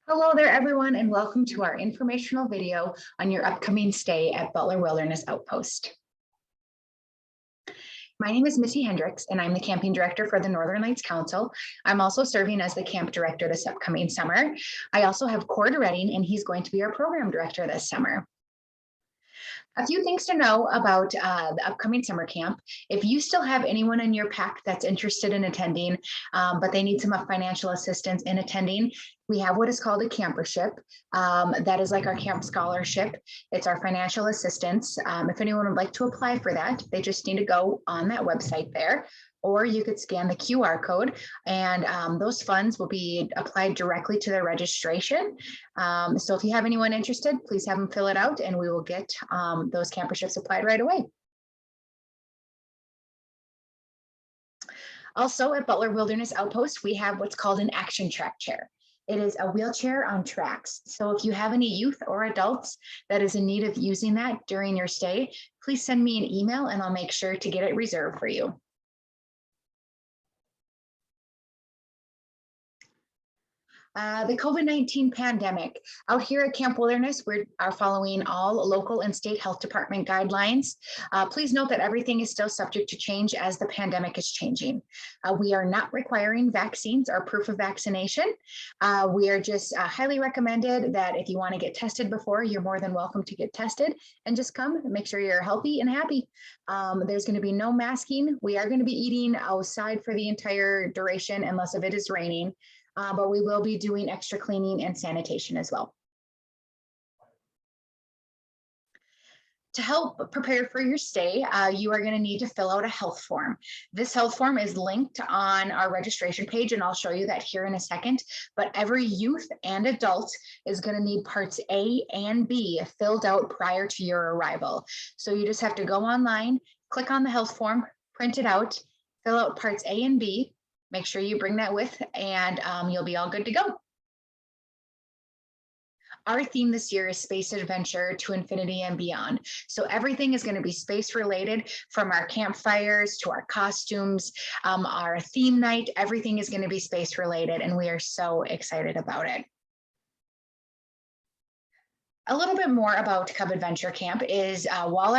Hello there, everyone, and welcome to our informational video on your upcoming stay at Butler Wilderness Outpost. My name is Missy Hendricks, and I'm the camping director for the Northern Lights Council. I'm also serving as the camp director this upcoming summer. I also have Cord Redding, and he's going to be our program director this summer. A few things to know about the upcoming summer camp. If you still have anyone in your pack that's interested in attending, but they need some financial assistance in attending, we have what is called a campership. That is like our camp scholarship. It's our financial assistance. If anyone would like to apply for that, they just need to go on that website there, or you could scan the QR code and those funds will be applied directly to their registration. So if you have anyone interested, please have them fill it out and we will get those camperships applied right away. Also at Butler Wilderness Outpost, we have what's called an action TrackChair. It is a wheelchair on tracks. So if you have any youth or adults that is in need of using that during your stay, please send me an email and I'll make sure to get it reserved for you. The COVID-19 pandemic. Out here at Camp Wilderness, we are following all local and state health department guidelines. Please note that everything is still subject to change as the pandemic is changing. We are not requiring vaccines or proof of vaccination. We are just highly recommended that if you want to get tested before, you're more than welcome to get tested and just come and make sure you're healthy and happy. There's going to be no masking. We are going to be eating outside for the entire duration unless if it is raining. But we will be doing extra cleaning and sanitation as well. To help prepare for your stay, you are going to need to fill out a health form. This health form is linked on our registration page, and I'll show you that here in a second. But every youth and adult is going to need parts A and B filled out prior to your arrival. So you just have to go online, click on the health form, print it out, fill out parts A and B. Make sure you bring that with and you'll be all good to go. Our theme this year is Space Adventure to Infinity and Beyond. So everything is going to be space related, from our campfires to our costumes, our theme night, everything is going to be space related and we are so excited about it. A little bit more about Cub Adventure Camp is while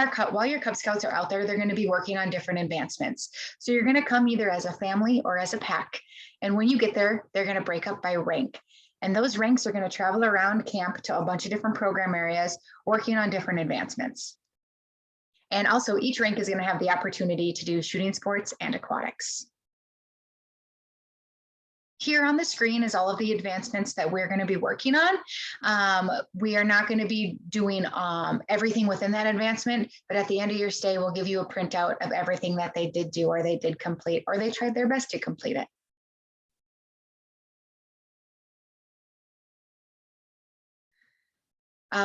your Cub Scouts are out there, they're going to be working on different advancements. So you're going to come either as a family or as a pack. And when you get there, they're going to break up by rank. And those ranks are going to travel around camp to a bunch of different program areas, working on different advancements. And also each rank is going to have the opportunity to do shooting sports and aquatics. Here on the screen is all of the advancements that we're going to be working on. We are not going to be doing everything within that advancement, but at the end of your stay, we'll give you a printout of everything that they did do or they did complete or they tried their best to complete it.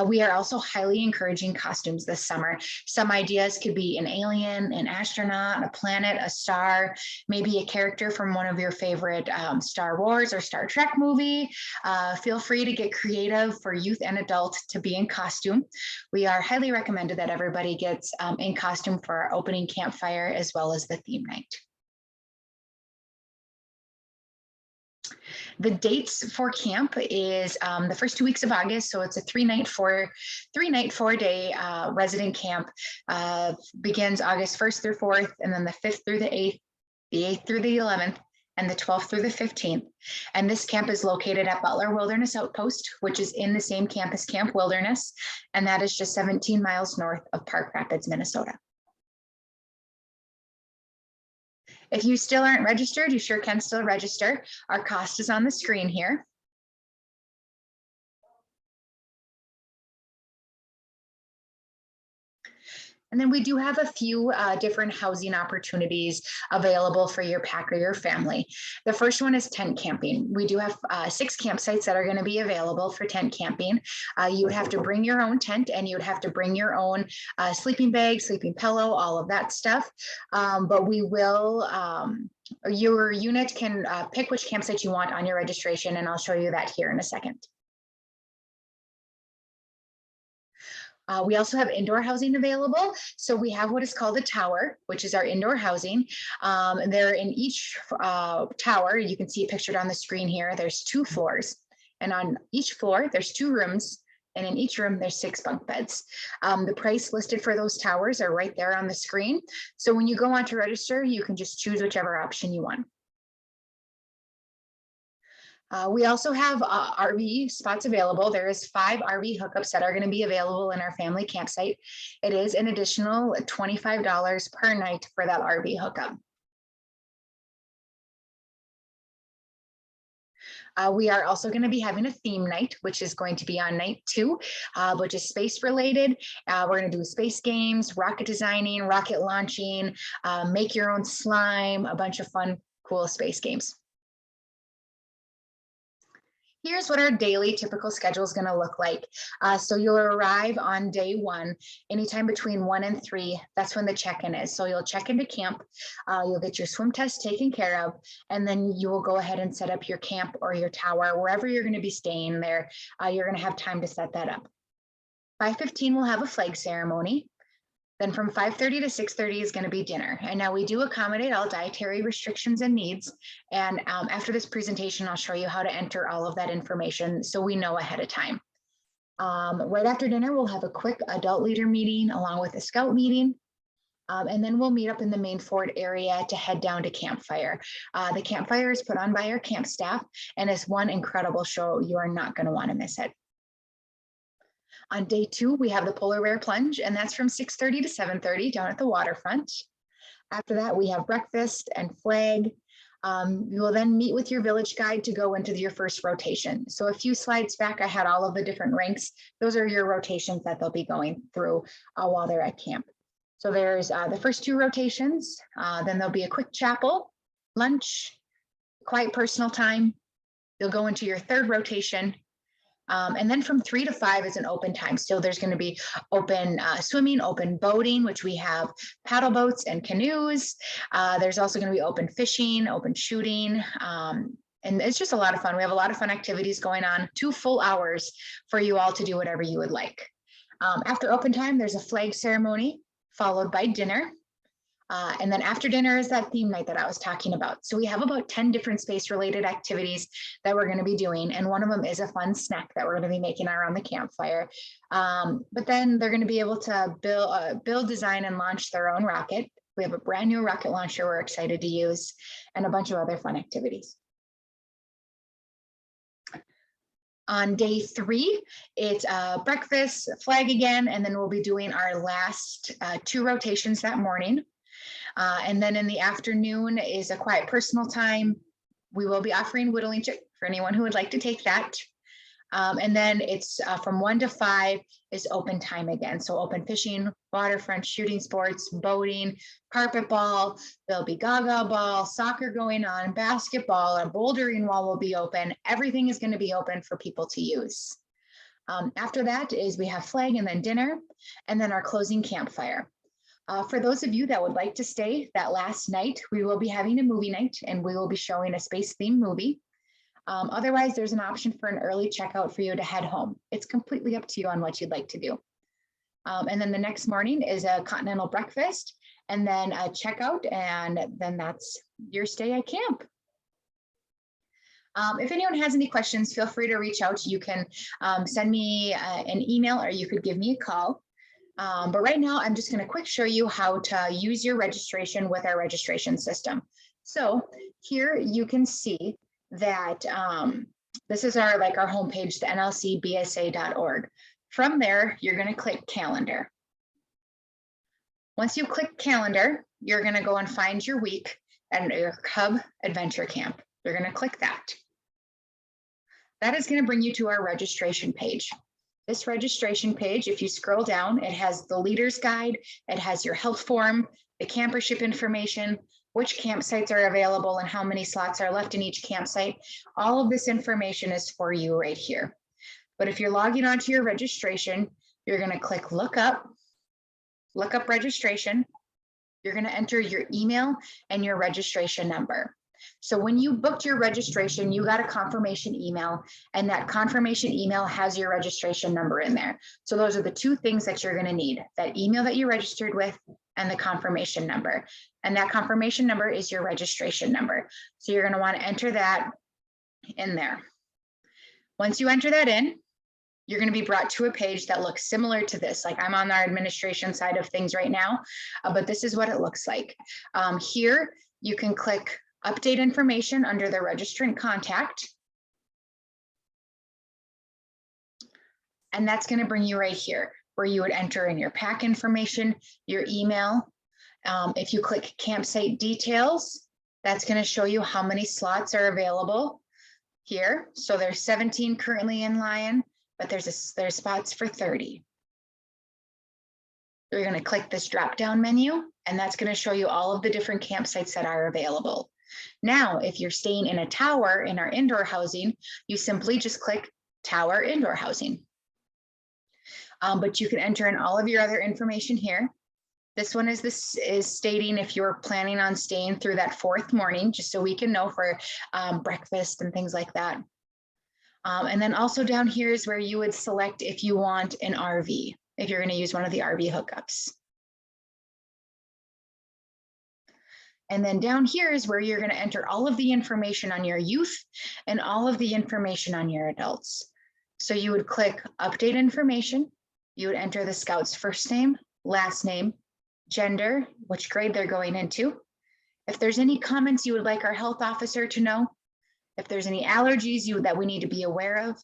We are also highly encouraging costumes this summer. Some ideas could be an alien, an astronaut, a planet, a star, maybe a character from one of your favorite Star Wars or Star Trek movie. Feel free to get creative for youth and adults to be in costume. We are highly recommended that everybody gets in costume for our opening campfire as well as the theme night. The dates for camp is the first 2 weeks of August. So it's a three night, 4 day resident camp. Begins August 1st through 4th, and then the 5th through the 8th, the 8th through the 11th, and the 12th through the 15th. And this camp is located at Butler Wilderness Outpost, which is in the same campus, Camp Wilderness. And that is just 17 miles north of Park Rapids, Minnesota. If you still aren't registered, you sure can still register. Our cost is on the screen here. And then we do have a few different housing opportunities available for your pack or your family. The first one is tent camping. We do have 6 campsites that are going to be available for tent camping. You would have to bring your own tent and you would have to bring your own sleeping bag, sleeping pillow, all of that stuff. But we will, your unit can pick which campsite you want on your registration, and I'll show you that here in a second. We also have indoor housing available. So we have what is called a tower, which is our indoor housing. There in each tower, you can see it pictured on the screen here, there's 2 floors. And on each floor, there's 2 rooms. And in each room, there's 6 bunk beds. The price listed for those towers are right there on the screen. So when you go on to register, you can just choose whichever option you want. We also have RV spots available. There is 5 RV hookups that are going to be available in our family campsite. It is an additional $25 per night for that RV hookup. We are also going to be having a theme night, which is going to be on night 2, which is space related. We're going to do space games, rocket designing, rocket launching, make your own slime, a bunch of fun, cool space games. Here's what our daily typical schedule is going to look like. So you'll arrive on day 1, anytime between 1 and 3. That's when the check-in is. So you'll check into camp, you'll get your swim test taken care of, and then you will go ahead and set up your camp or your tower, wherever you're going to be staying there. You're going to have time to set that up. 5:15, we'll have a flag ceremony. Then from 5:30 to 6:30 is going to be dinner. And now we do accommodate all dietary restrictions and needs. And after this presentation, I'll show you how to enter all of that information so we know ahead of time. Right after dinner, we'll have a quick adult leader meeting along with a scout meeting. And then we'll meet up in the main fort area to head down to campfire. The campfire is put on by our camp staff, and it's one incredible show. You are not going to want to miss it. On day 2, we have the polar bear plunge, and that's from 6:30 to 7:30 down at the waterfront. After that, we have breakfast and flag. You will then meet with your village guide to go into your first rotation. So a few slides back, I had all of the different ranks. Those are your rotations that they'll be going through while they're at camp. So there's the first 2 rotations, then there'll be a quick chapel, lunch, quiet personal time. You'll go into your 3rd rotation. And then from 3 to 5 is an open time. So there's going to be open swimming, open boating, which we have paddle boats and canoes. There's also going to be open fishing, open shooting. And it's just a lot of fun. We have a lot of fun activities going on, 2 full hours for you all to do whatever you would like. After open time, there's a flag ceremony followed by dinner. And then after dinner is that theme night that I was talking about. So we have about 10 different space related activities that we're going to be doing. And one of them is a fun snack that we're going to be making around the campfire. But then they're going to be able to build, design, and launch their own rocket. We have a brand new rocket launcher we're excited to use, and a bunch of other fun activities. On day 3, it's breakfast, flag again, and then we'll be doing our last 2 rotations that morning. And then in the afternoon is a quiet personal time. We will be offering whittling chip for anyone who would like to take that. And then it's from 1 to 5 is open time again. So open fishing, waterfront, shooting sports, boating, carpet ball. There'll be gaga ball, soccer going on, basketball, a bouldering wall will be open. Everything is going to be open for people to use. After that is we have flag and then dinner, and then our closing campfire. For those of you that would like to stay that last night, we will be having a movie night, and we will be showing a space-themed movie. Otherwise, there's an option for an early checkout for you to head home. It's completely up to you on what you'd like to do. And then the next morning is a continental breakfast, and then a checkout, and then that's your stay at camp. If anyone has any questions, feel free to reach out. You can send me an email, or you could give me a call. But right now, I'm just going to quick show you how to use your registration with our registration system. So here you can see that this is our homepage, the nlcbsa.org. From there, you're going to click calendar. Once you click calendar, you're going to go and find your week at your Cub Adventure Camp. You're going to click that. That is going to bring you to our registration page. This registration page, if you scroll down, it has the leader's guide, it has your health form, the campership information, which campsites are available and how many slots are left in each campsite. All of this information is for you right here. But if you're logging onto your registration, you're going to click look up registration. You're going to enter your email and your registration number. So when you booked your registration, you got a confirmation email, and that confirmation email has your registration number in there. So those are the 2 things that you're going to need, that email that you registered with and the confirmation number. And that confirmation number is your registration number. So you're going to want to enter that in there. Once you enter that in, you're going to be brought to a page that looks similar to this. Like I'm on our administration side of things right now, but this is what it looks like. Here, you can click update information under the registrant contact. And that's going to bring you right here where you would enter in your pack information, your email. If you click campsite details, that's going to show you how many slots are available here. So there's 17 currently in line, but there's spots for 30. You're going to click this drop down menu, and that's going to show you all of the different campsites that are available. Now, if you're staying in a tower in our indoor housing, you simply just click tower indoor housing. But you can enter in all of your other information here. This one is stating if you're planning on staying through that 4th morning, just so we can know for breakfast and things like that. And then also down here is where you would select if you want an RV, if you're going to use one of the RV hookups. And then down here is where you're going to enter all of the information on your youth and all of the information on your adults. So you would click update information. You would enter the scout's first name, last name, gender, which grade they're going into. If there's any comments you would like our health officer to know, if there's any allergies that we need to be aware of,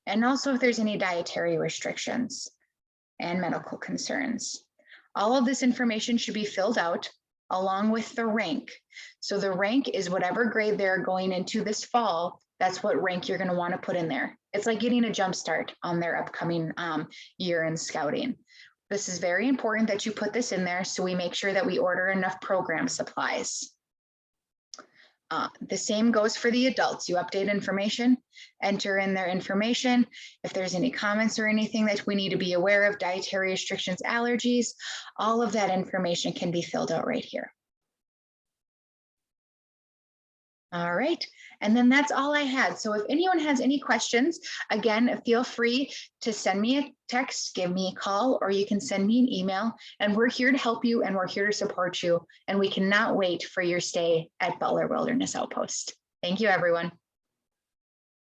and also if there's any dietary restrictions and medical concerns. All of this information should be filled out along with the rank. So the rank is whatever grade they're going into this fall, that's what rank you're going to want to put in there. It's like getting a jump start on their upcoming year in scouting. This is very important that you put this in there so we make sure that we order enough program supplies. The same goes for the adults. You update information, enter in their information. If there's any comments or anything that we need to be aware of, dietary restrictions, allergies, all of that information can be filled out right here. All right, and then that's all I had. So if anyone has any questions, again, feel free to send me a text, give me a call, or you can send me an email, and we're here to help you and we're here to support you. And we cannot wait for your stay at Butler Wilderness Outpost. Thank you, everyone.